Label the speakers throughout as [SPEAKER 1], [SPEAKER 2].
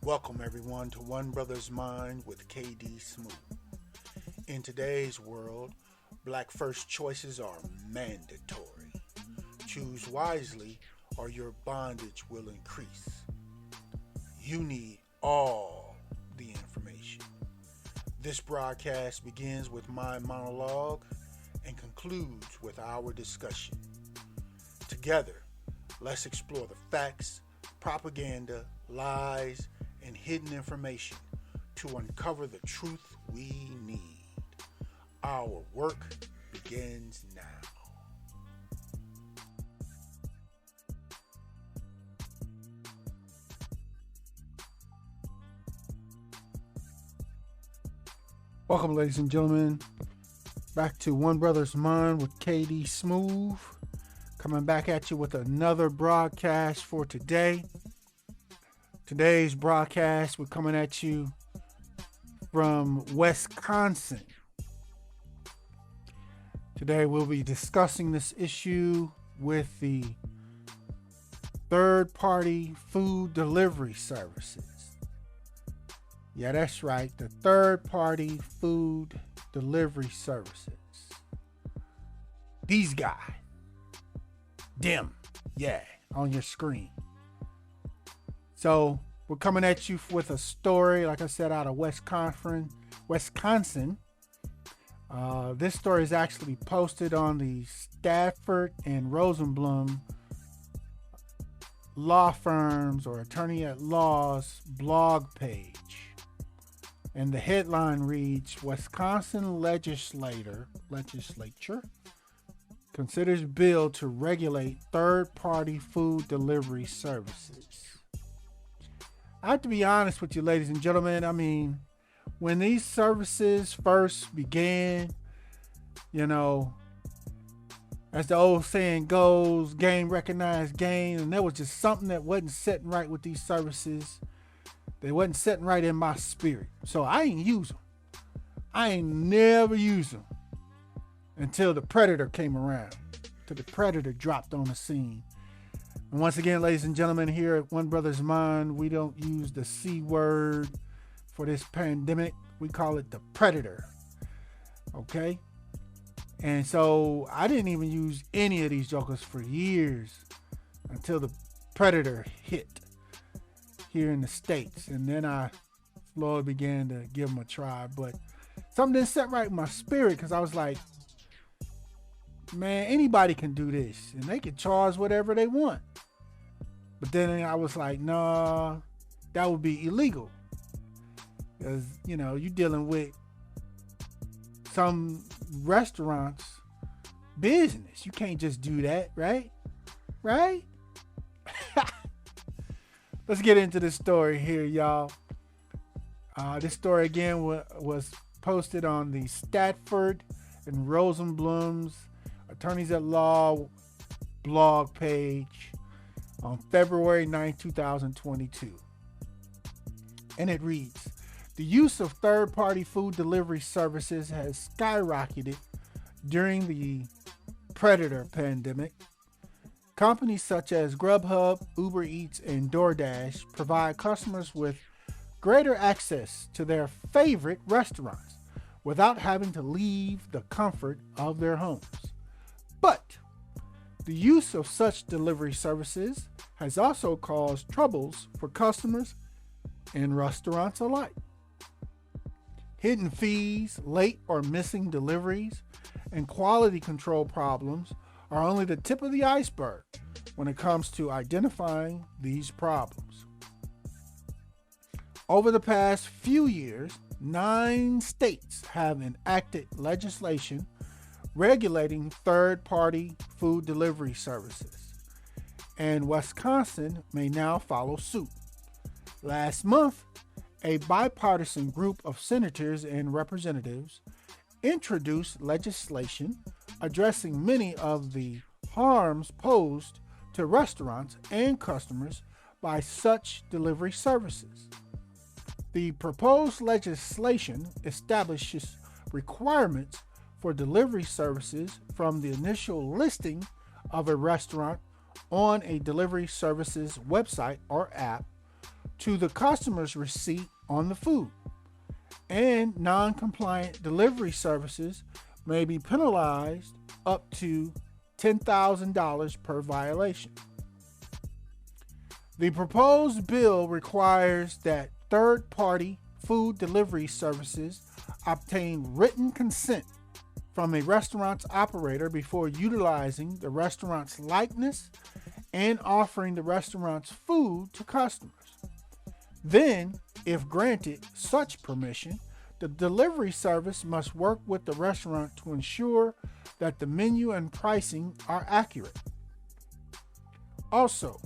[SPEAKER 1] Welcome everyone to One Brothas Mind with KD Smooth. In today's world, black first choices are mandatory. Choose wisely or your bondage will increase. You need all the information. This broadcast begins with my monologue and concludes with our discussion. Together, let's explore the facts, propaganda, lies, and hidden information to uncover the truth we need. Our work begins now. Welcome, ladies and gentlemen, back to One Brothas Mind with KD Smooth. Coming back at you with another broadcast for today. Today's broadcast, we're coming at you from Wisconsin. Today we'll be discussing this issue with the third-party food delivery services. Yeah, that's right, the third-party food delivery services. These guys. Them. Yeah, on your screen. So we're coming at you with a story, like I said, out of Wisconsin. This story is actually posted on the Stafford and Rosenblum law firms or attorney at law's blog page. And the headline reads, Wisconsin legislature considers bill to regulate third-party food delivery services. I have to be honest with you, ladies and gentlemen. I mean, when these services first began, as the old saying goes, game recognized game, and there was just something that wasn't sitting right with these services. They wasn't sitting right in my spirit. So I ain't use them. I ain't never used them until the Predator came around, till the Predator dropped on the scene. And once again, ladies and gentlemen, here at One Brothas Mind, we don't use the C word for this pandemic. We call it the Predator. Okay? And so I didn't even use any of these jokers for years until the Predator hit here in the States. And then I slowly began to give them a try. But something didn't set right with my spirit because I was like, man, anybody can do this and they can charge whatever they want. But then I was like, nah, that would be illegal. Because, you're dealing with some restaurants business. You can't just do that, right? Right? Let's get into this story here, y'all. This story, again, was posted on the Stafford and Rosenblum's Attorneys at Law blog page on February 9, 2022. And it reads, the use of third-party food delivery services has skyrocketed during the Predator pandemic. Companies such as Grubhub, Uber Eats, and DoorDash provide customers with greater access to their favorite restaurants without having to leave the comfort of their homes. But the use of such delivery services has also caused troubles for customers and restaurants alike. Hidden fees, late or missing deliveries, and quality control problems are only the tip of the iceberg when it comes to identifying these problems. Over the past few years, 9 states have enacted legislation regulating third-party food delivery services, and Wisconsin may now follow suit. Last month, a bipartisan group of senators and representatives introduced legislation addressing many of the harms posed to restaurants and customers by such delivery services. The proposed legislation establishes requirements for delivery services from the initial listing of a restaurant on a delivery services website or app to the customer's receipt on the food. And non-compliant delivery services may be penalized up to $10,000 per violation. The proposed bill requires that third-party food delivery services obtain written consent from a restaurant's operator before utilizing the restaurant's likeness and offering the restaurant's food to customers. Then, if granted such permission, the delivery service must work with the restaurant to ensure that the menu and pricing are accurate. Also,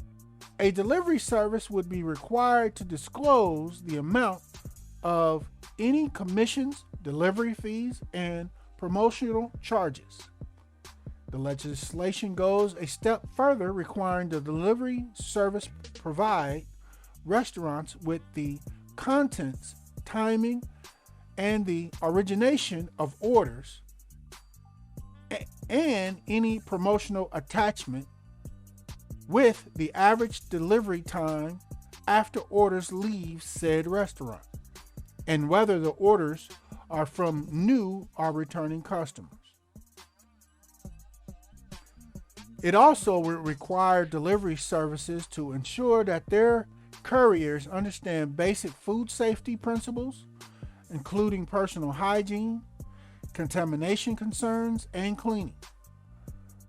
[SPEAKER 1] a delivery service would be required to disclose the amount of any commissions, delivery fees, and promotional charges. The legislation goes a step further, requiring the delivery service provide restaurants with the contents, timing, and the origination of orders and any promotional attachment with the average delivery time after orders leave said restaurant, and whether the orders are from new or returning customers. It also will require delivery services to ensure that their couriers understand basic food safety principles, including personal hygiene, contamination concerns, and cleaning.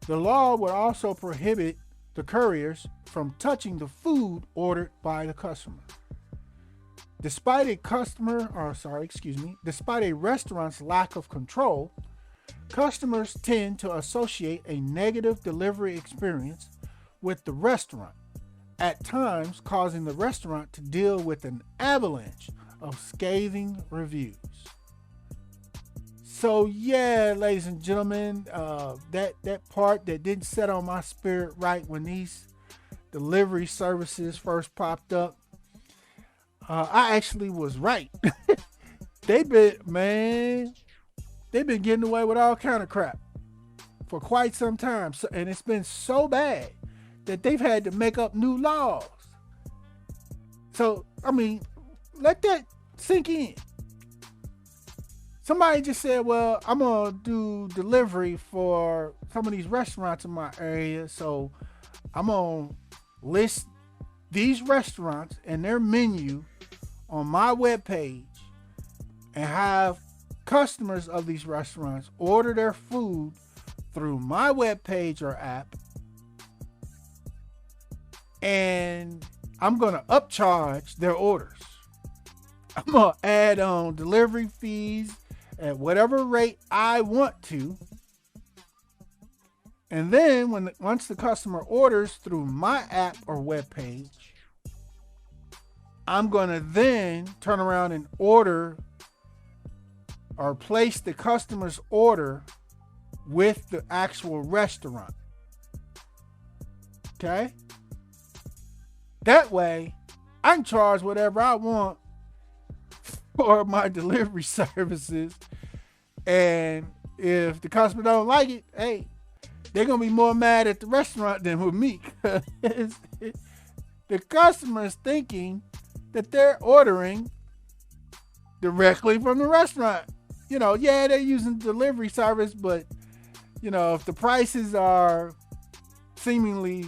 [SPEAKER 1] The law would also prohibit the couriers from touching the food ordered by the customer. Despite a restaurant's lack of control, customers tend to associate a negative delivery experience with the restaurant, at times causing the restaurant to deal with an avalanche of scathing reviews. So yeah, ladies and gentlemen, that part that didn't set on my spirit right when these delivery services first popped up, I actually was right. They've been getting away with all kind of crap for quite some time. So, and it's been so bad that they've had to make up new laws. So, I mean, let that sink in. Somebody just said, well, I'm going to do delivery for some of these restaurants in my area. So I'm going to list these restaurants and their menu on my webpage and have customers of these restaurants order their food through my webpage or app. And I'm going to upcharge their orders. I'm going to add on delivery fees at whatever rate I want to. And then once the customer orders through my app or webpage, I'm going to then turn around and order or place the customer's order with the actual restaurant. Okay? That way, I can charge whatever I want for my delivery services. And if the customer don't like it, hey, they're going to be more mad at the restaurant than with me. The customer is thinking that they're ordering directly from the restaurant. You know, yeah, they're using delivery service, but, you know, if the prices are seemingly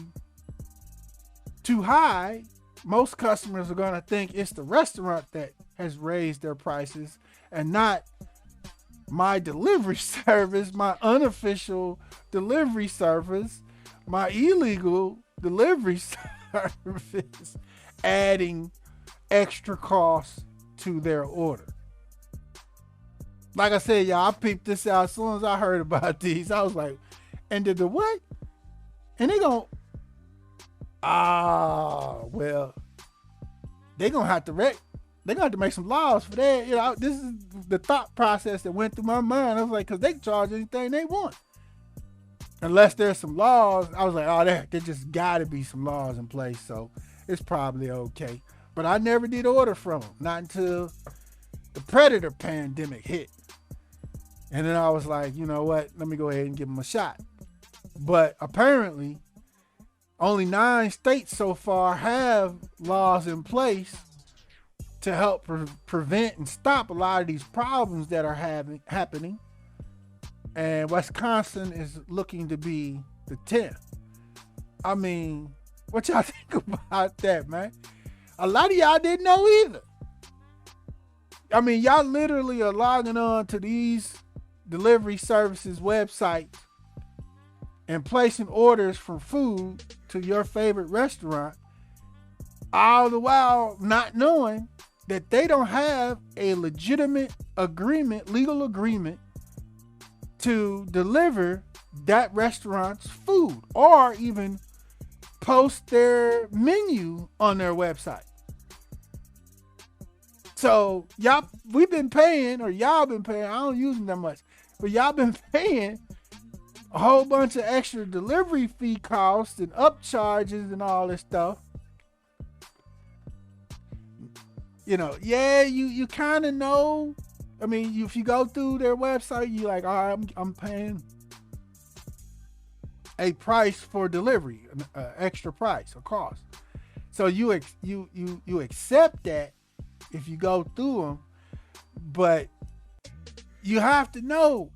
[SPEAKER 1] too high, most customers are going to think it's the restaurant that has raised their prices and not my delivery service, my unofficial delivery service, my illegal delivery service, adding extra costs to their order. Like I said, y'all, I peeped this out as soon as I heard about these. I was like, and did the what? And they gon', well, they're gonna have to make some laws for that. You know, this is the thought process that went through my mind. I was like, because they can charge anything they want. Unless there's some laws. I was like, oh, there just got to be some laws in place. So it's probably okay. But I never did order from them. Not until the Predator pandemic hit. And then I was like, you know what? Let me go ahead and give them a shot. But apparently, Only 9 states so far have laws in place to help prevent and stop a lot of these problems that are happening. And Wisconsin is looking to be the 10th. I mean, what y'all think about that, man? A lot of y'all didn't know either. I mean, y'all literally are logging on to these delivery services websites and placing orders for food to your favorite restaurant, all the while not knowing that they don't have a legitimate agreement, legal agreement, to deliver that restaurant's food or even post their menu on their website. So we've been paying, or y'all been paying, I don't use them that much, but y'all been paying a whole bunch of extra delivery fee costs and upcharges and all this stuff. You know, yeah, you kind of know. I mean, if you go through their website, you're like, all right, I'm paying a price for delivery, an extra price, a cost. So you accept that if you go through them, but you have to know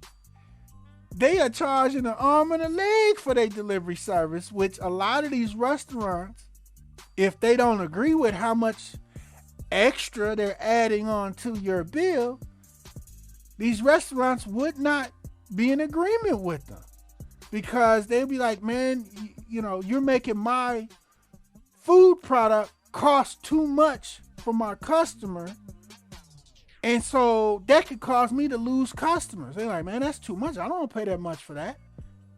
[SPEAKER 1] they are charging an arm and a leg for their delivery service, which a lot of these restaurants, if they don't agree with how much extra they're adding on to your bill, these restaurants would not be in agreement with them, because they'd be like, man, you know, you're making my food product cost too much for my customer, and so that could cause me to lose customers. They're like, man, that's too much. I don't want to pay that much for that.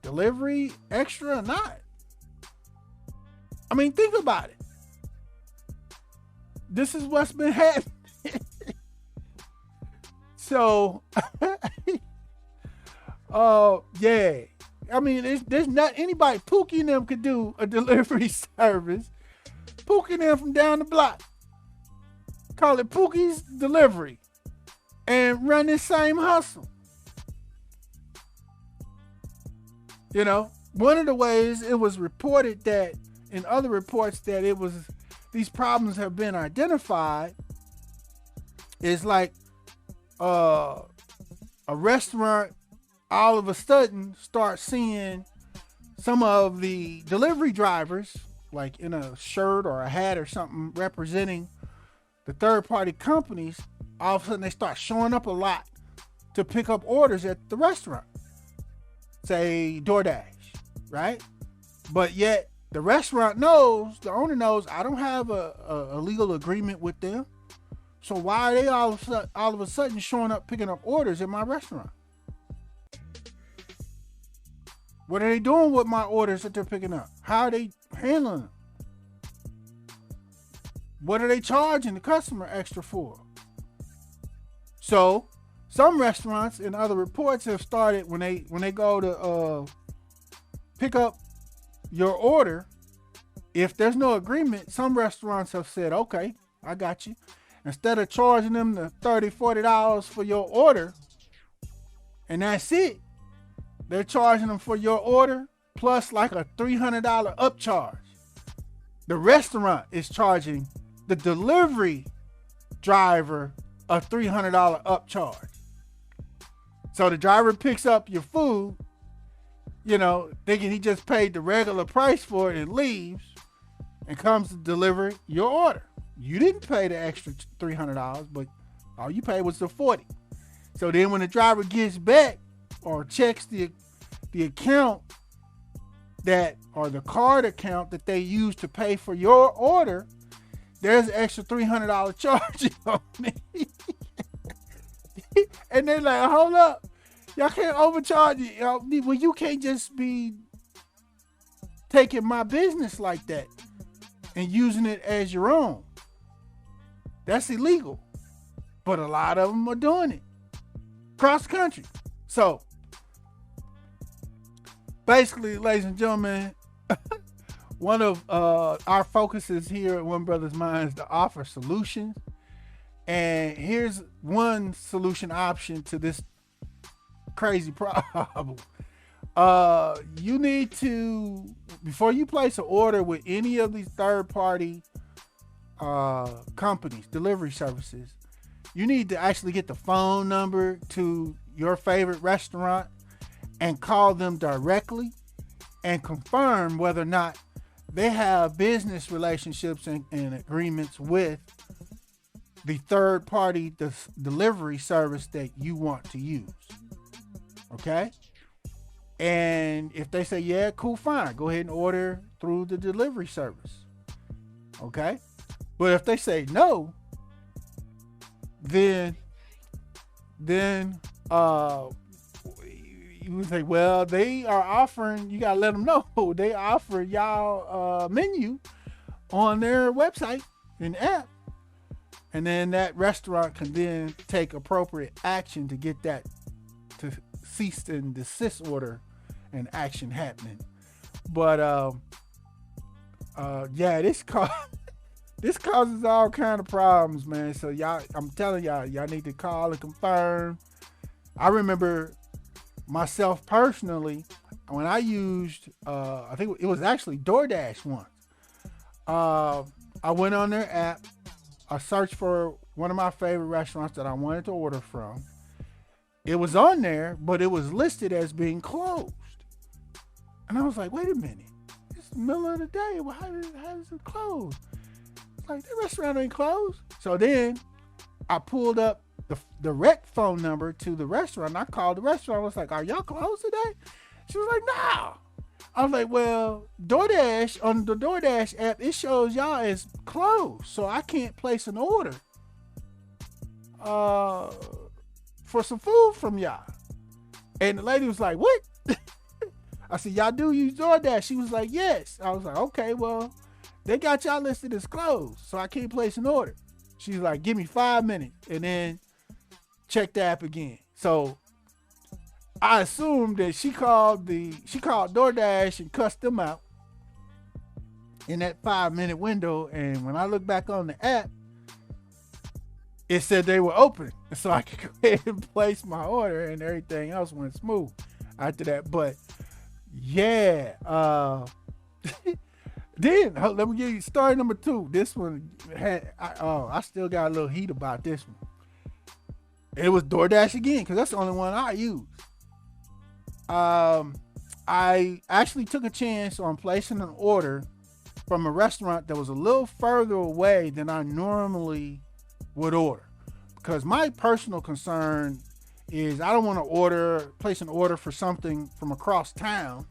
[SPEAKER 1] Delivery extra or not. I mean, think about it. This is what's been happening. So, yeah. I mean, there's not anybody. Pookie and them could do a delivery service. Pookie and them from down the block. Call it Pookie's Delivery. And run this same hustle. You know, one of the ways it was reported that, in other reports, that it was, these problems have been identified, is like a restaurant all of a sudden start seeing some of the delivery drivers, like in a shirt or a hat or something representing the third-party companies. All of a sudden they start showing up a lot to pick up orders at the restaurant. Say DoorDash, right? But yet the restaurant knows, the owner knows, I don't have a legal agreement with them. So why are they all of a sudden showing up picking up orders at my restaurant? What are they doing with my orders that they're picking up? How are they handling them? What are they charging the customer extra for? So some restaurants and other reports have started, when they go to pick up your order, if there's no agreement, some restaurants have said, okay, I got you. Instead of charging them the $30, $40 for your order, and that's it, they're charging them for your order plus like a $300 upcharge. The restaurant is charging the delivery driver a $300 upcharge. So the driver picks up your food, you know, thinking he just paid the regular price for it and leaves, and comes to deliver your order. You didn't pay the extra $300, but all you paid was the $40. So then when the driver gets back or checks the account that, or the card account that they use to pay for your order, there's an extra $300 charge on it. And they're like, hold up, y'all can't overcharge it. Well, you can't just be taking my business like that and using it as your own. That's illegal. But a lot of them are doing it across the country. So basically, ladies and gentlemen, one of our focuses here at One Brothas Mind is to offer solutions. And here's one solution option to this crazy problem. You need to, before you place an order with any of these third party companies, delivery services, you need to actually get the phone number to your favorite restaurant and call them directly and confirm whether or not they have business relationships and agreements with the third party delivery service that you want to use. Okay? And if they say, yeah, cool, fine, go ahead and order through the delivery service. Okay? But if they say no, then you would say, well, they are offering, you gotta let them know, they offer y'all menu on their website and app. And then that restaurant can then take appropriate action to get that to cease and desist order and action happening. But yeah, this causes all kind of problems, man. So y'all, I'm telling y'all need to call and confirm. I remember myself personally when I used, I think it was actually DoorDash once. I went on their app. I searched for one of my favorite restaurants that I wanted to order from. It was on there, but it was listed as being closed. And I was like, wait a minute. It's the middle of the day. Well, how does it close? It's like, that restaurant ain't closed. So then I pulled up the direct phone number to the restaurant. I called the restaurant. I was like, are y'all closed today? She was like, no. I was like, well, DoorDash, on the DoorDash app, it shows y'all as closed. So I can't place an order for some food from y'all. And the lady was like, what? I said, y'all do use DoorDash? She was like, yes. I was like, okay, well, they got y'all listed as closed, so I can't place an order. She's like, give me 5 minutes and then check the app again. So I assumed that she called DoorDash and cussed them out in that 5-minute window. And when I look back on the app, it said they were open. And so I could go ahead and place my order and everything else went smooth after that. But yeah, then let me give you story number 2. This one I still got a little heat about this one. It was DoorDash again, because that's the only one I use. I actually took a chance on placing an order from a restaurant that was a little further away than I normally would order, because my personal concern is I don't want to place an order for something from across town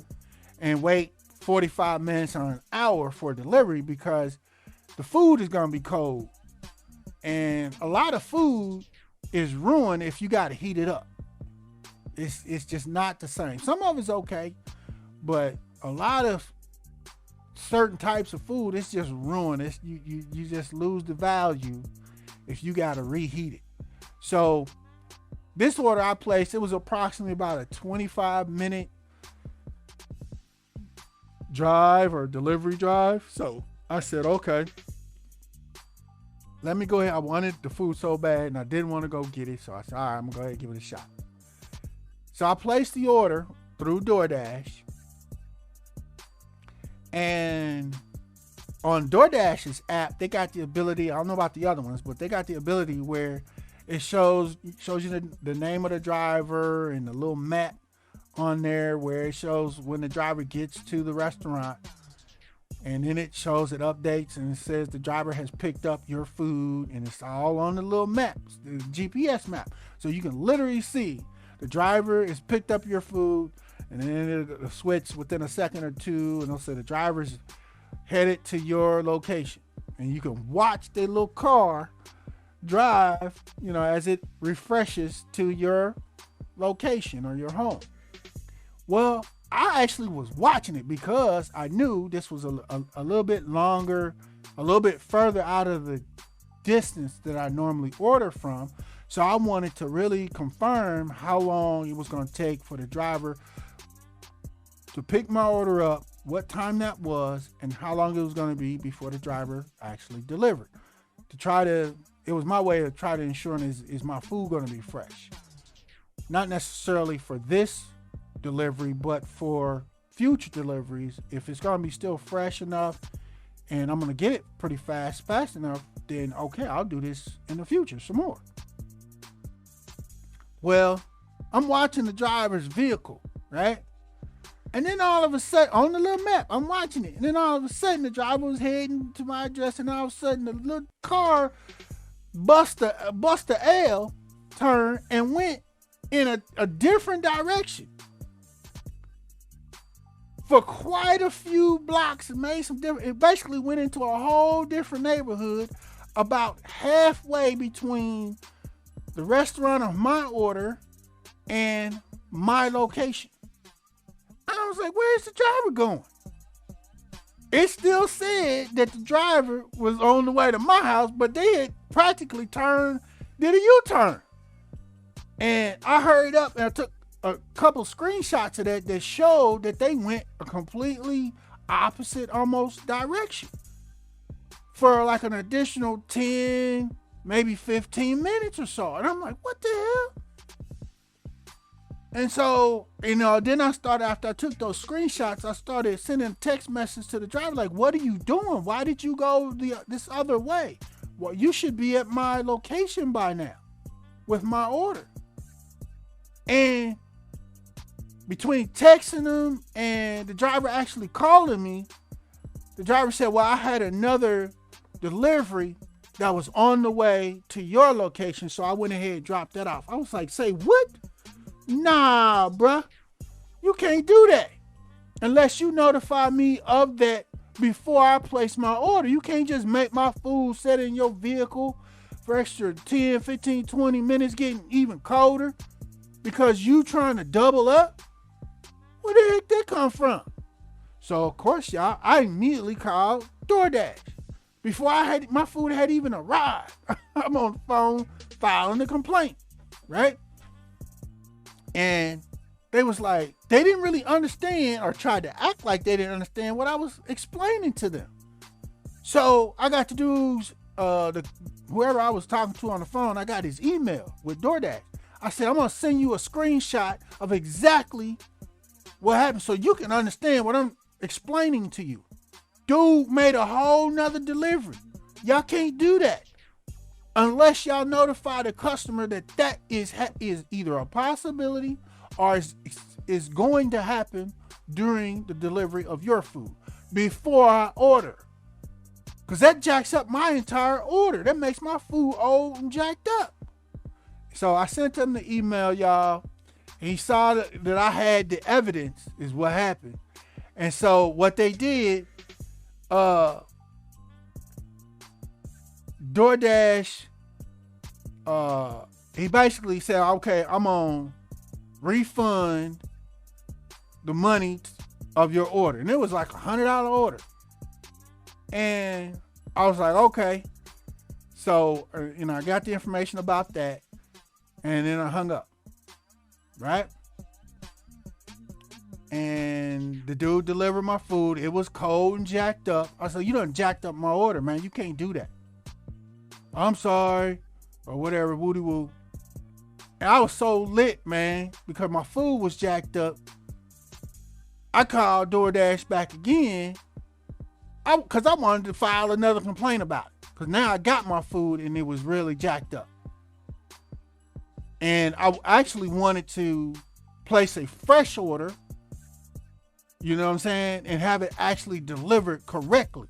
[SPEAKER 1] and wait 45 minutes or an hour for delivery, because the food is going to be cold. And a lot of food is ruined if you got to heat it up. It's just not the same. Some of it's okay, but a lot of certain types of food, it's just ruined. You just lose the value if you got to reheat it. So this order I placed, it was approximately about a 25-minute drive or delivery drive. So I said, okay, let me go ahead. I wanted the food so bad and I didn't want to go get it. So I said, all right, I'm going to go ahead and give it a shot. So I placed the order through DoorDash. And on DoorDash's app, they got the ability, I don't know about the other ones, but they got the ability where it shows you the name of the driver and the little map on there where it shows when the driver gets to the restaurant. And then it shows, it updates and it says the driver has picked up your food, and it's all on the little maps, the GPS map. So you can literally see the driver has picked up your food, and then it'll switch within a second or two, and it'll say the driver's headed to your location. And you can watch the little car drive, as it refreshes to your location or your home. Well, I actually was watching it because I knew this was a little bit longer, a little bit further out of the distance that I normally order from. So I wanted to really confirm how long it was going to take for the driver to pick my order up, what time that was, and how long it was going to be before the driver actually delivered. It was my way of trying to ensure is my food going to be fresh? Not necessarily for this delivery, but for future deliveries, if it's gonna be still fresh enough and I'm gonna get it pretty fast enough, then okay, I'll do this in the future some more. Well, I'm watching the driver's vehicle, right? And then all of a sudden, on the little map, I'm watching it. And then all of a sudden, the driver was heading to my address, and all of a sudden, the little car bust the L turn and went in a different direction for quite a few blocks. And made some different. It basically went into a whole different neighborhood, about halfway between the restaurant of my order and my location. I was like, where's the driver going? It still said that the driver was on the way to my house, but they had practically did a U-turn. And I hurried up and I took a couple screenshots of that showed that they went a completely opposite almost direction for like an additional 10, maybe 15 minutes or so. And I'm like, what the hell? And so, then after I took those screenshots, I started sending text messages to the driver, like, what are you doing? Why did you go this other way? Well, you should be at my location by now with my order. And between texting him and the driver actually calling me, the driver said, well, I had another delivery that was on the way to your location, so I went ahead and dropped that off. I was like, say what? Nah, bruh, you can't do that unless you notify me of that before I place my order. You can't just make my food sit in your vehicle for extra 10, 15, 20 minutes getting even colder because you trying to double up. Where the heck that come from? So, of course, y'all, I immediately called DoorDash. Before my food had even arrived, I'm on the phone filing the complaint, right? And they was like, they didn't really understand or tried to act like they didn't understand what I was explaining to them. So I got the dudes, whoever I was talking to on the phone, I got his email with DoorDash. I said, I'm going to send you a screenshot of exactly what happened so you can understand what I'm explaining to you. Dude made a whole nother delivery. Y'all can't do that unless y'all notify the customer that is either a possibility or is going to happen during the delivery of your food before I order. Because that jacks up my entire order. That makes my food old and jacked up. So I sent him the email, y'all. He saw that I had the evidence is what happened. And so what they did, DoorDash, he basically said, okay, I'm on refund the money of your order. And it was like $100 order. And I was like, okay. So, I got the information about that. And then I hung up. Right? And the dude delivered my food. It was cold and jacked up. I said, you done jacked up my order, man. You can't do that. I'm sorry. Or whatever, woody woo. And I was so lit, man, because my food was jacked up. I called DoorDash back again because I wanted to file another complaint about it. Because now I got my food and it was really jacked up. And I actually wanted to place a fresh order, you know what I'm saying, and have it actually delivered correctly.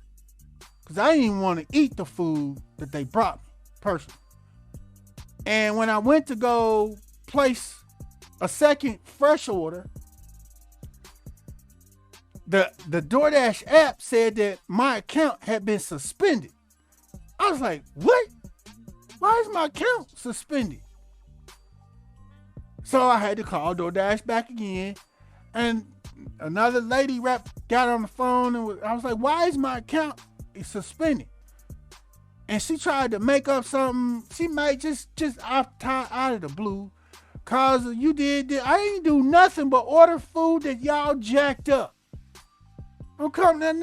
[SPEAKER 1] Because I didn't even want to eat the food that they brought me, personally. And when I went to go place a second fresh order, the DoorDash app said that my account had been suspended. I was like, what? Why is my account suspended? So I had to call DoorDash back again. And another lady rep got on the phone and I was like, why is my account suspended? And she tried to make up something. She might just out of the blue. Cause you did this. I ain't do nothing but order food that y'all jacked up. Don't come at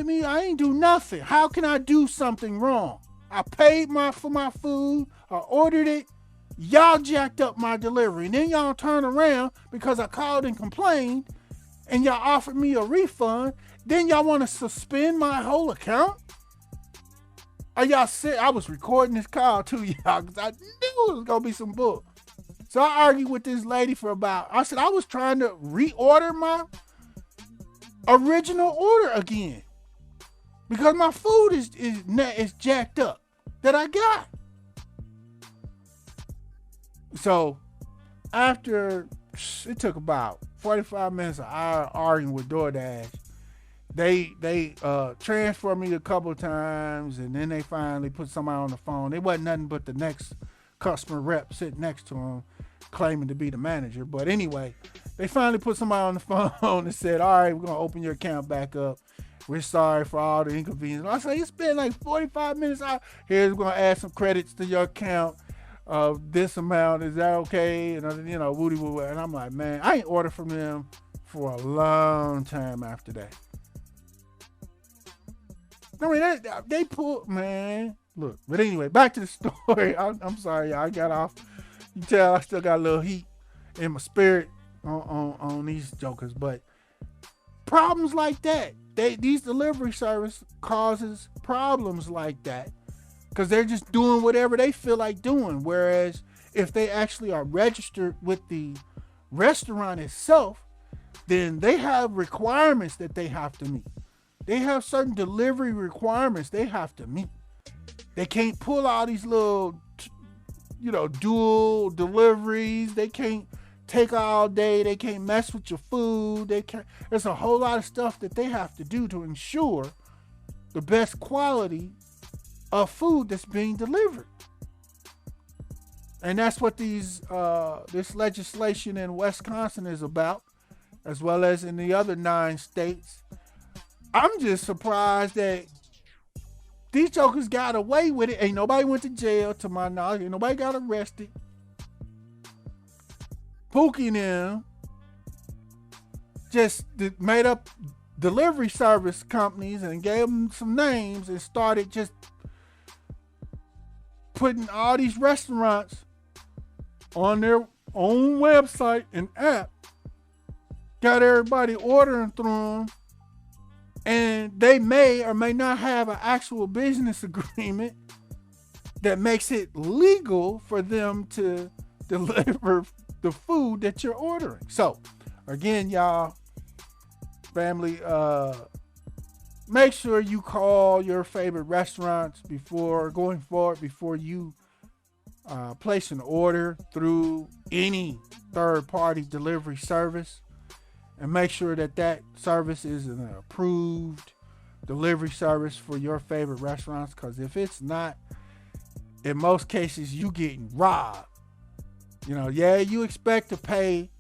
[SPEAKER 1] me. I ain't do nothing. How can I do something wrong? I paid for my food. I ordered it. Y'all jacked up my delivery. And then y'all turn around because I called and complained and y'all offered me a refund. Then y'all want to suspend my whole account? Are y'all sick? I was recording this call to y'all because I knew it was going to be some bull. So I argued with this lady for I said I was trying to reorder my original order again because my food is jacked up that I got. So after it took about 45 minutes, an hour arguing with DoorDash, they transferred me a couple of times, and then they finally put somebody on the phone. It wasn't nothing but the next customer rep sitting next to him claiming to be the manager. But anyway, they finally put somebody on the phone and said, all right, we're going to open your account back up. We're sorry for all the inconvenience. I said, it's been like 45 minutes. Here's, we're going to add some credits to your account of this amount. Is that okay? And, you know, woody woo. And I'm like, man, I ain't ordered from them for a long time after that. I mean, they pulled, man. Look, but anyway, back to the story. I'm sorry, y'all. I got off. You tell I still got a little heat in my spirit on these jokers. But problems like that, these delivery service causes problems like that because they're just doing whatever they feel like doing. Whereas if they actually are registered with the restaurant itself, then they have requirements that they have to meet. They have certain delivery requirements they have to meet. They can't pull all these little, dual deliveries. They can't take all day. They can't mess with your food. There's a whole lot of stuff that they have to do to ensure the best quality of food that's being delivered. And that's what this legislation in Wisconsin is about, as well as in the other 9 states. I'm just surprised that these jokers got away with it. Ain't nobody went to jail, to my knowledge. Ain't nobody got arrested. Pookie and them just made up delivery service companies and gave them some names and started just putting all these restaurants on their own website and app. Got everybody ordering through them. And they may or may not have an actual business agreement that makes it legal for them to deliver the food that you're ordering. So, again, y'all, family, make sure you call your favorite restaurants before you place an order through any third-party delivery service. And make sure that service is an approved delivery service for your favorite restaurants. Because if it's not, in most cases, you getting robbed. You expect to pay,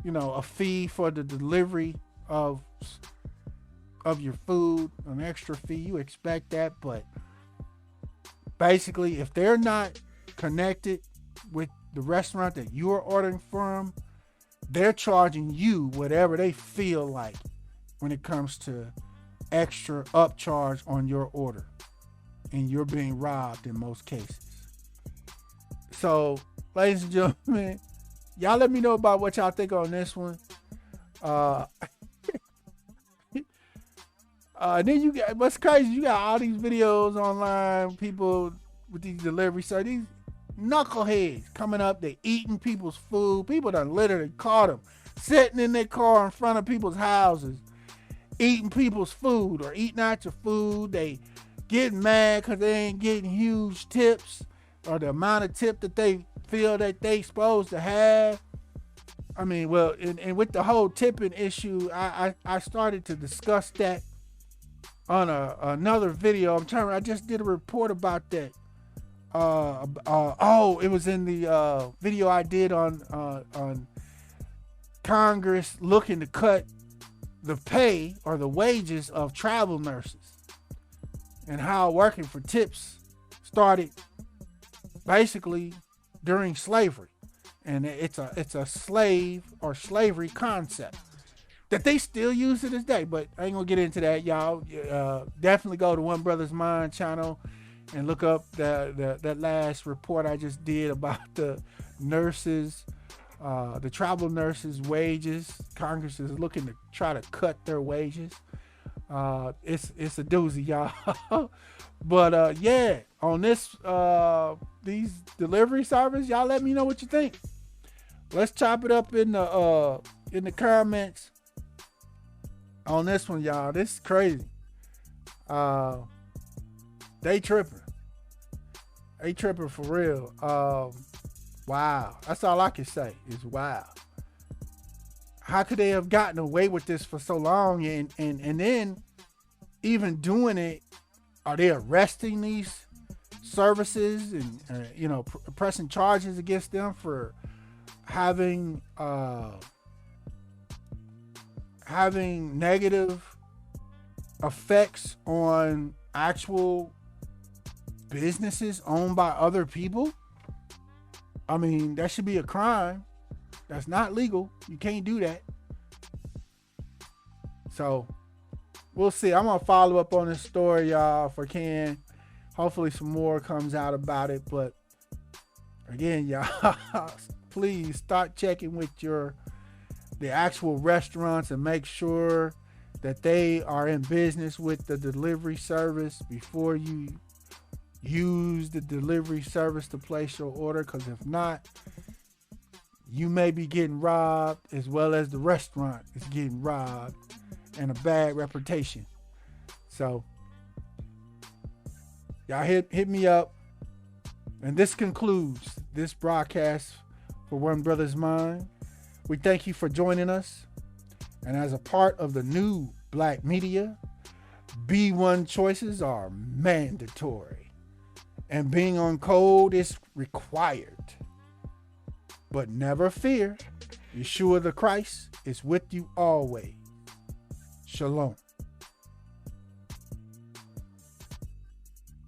[SPEAKER 1] a fee for the delivery of your food, an extra fee. You expect that. But basically, if they're not connected with the restaurant that you are ordering from, they're charging you whatever they feel like when it comes to extra upcharge on your order. And you're being robbed in most cases. So, ladies and gentlemen, y'all let me know about what y'all think on this one. Then you got, what's crazy, you got all these videos online, people with these delivery services, these knuckleheads coming up, they eating people's food. People done literally caught them sitting in their car in front of people's houses, eating people's food or eating out your food. They getting mad because they ain't getting huge tips or the amount of tip that they feel that they supposed to have. I mean, well, and with the whole tipping issue, I started to discuss that on another video. I just did a report about that. It was in the video I did on Congress looking to cut the pay or the wages of travel nurses and how working for tips started basically during slavery, and it's a slave or slavery concept that they still use to this day. But I ain't gonna get into that, y'all. Definitely go to One Brothas Mind Channel. and look up that last report I just did about the nurses, the travel nurses' wages. Congress is looking to try to cut their wages. It's a doozy, y'all. But yeah, on this these delivery service, y'all let me know what you think. Let's chop it up in the comments on this one, y'all. This is crazy. They tripping. They tripping for real. Wow. That's all I can say is wow. How could they have gotten away with this for so long, and then even doing it? Are they arresting these services and pressing charges against them for having negative effects on actual businesses owned by other people? I mean, that should be a crime. That's not legal. You can't do that. So we'll see. I'm gonna follow up on this story, y'all, if I can. Hopefully some more comes out about it. But again, y'all, please start checking with the actual restaurants and make sure that they are in business with the delivery service before you use the delivery service to place your order. Because if not, you may be getting robbed, as well as the restaurant is getting robbed, and a bad reputation. So y'all hit me up. And this concludes this broadcast for One Brothas Mind. We thank you for joining us. And as a part of the new Black media, B1 choices are mandatory. And being on code is required. But never fear, Yeshua the Christ is with you always. Shalom.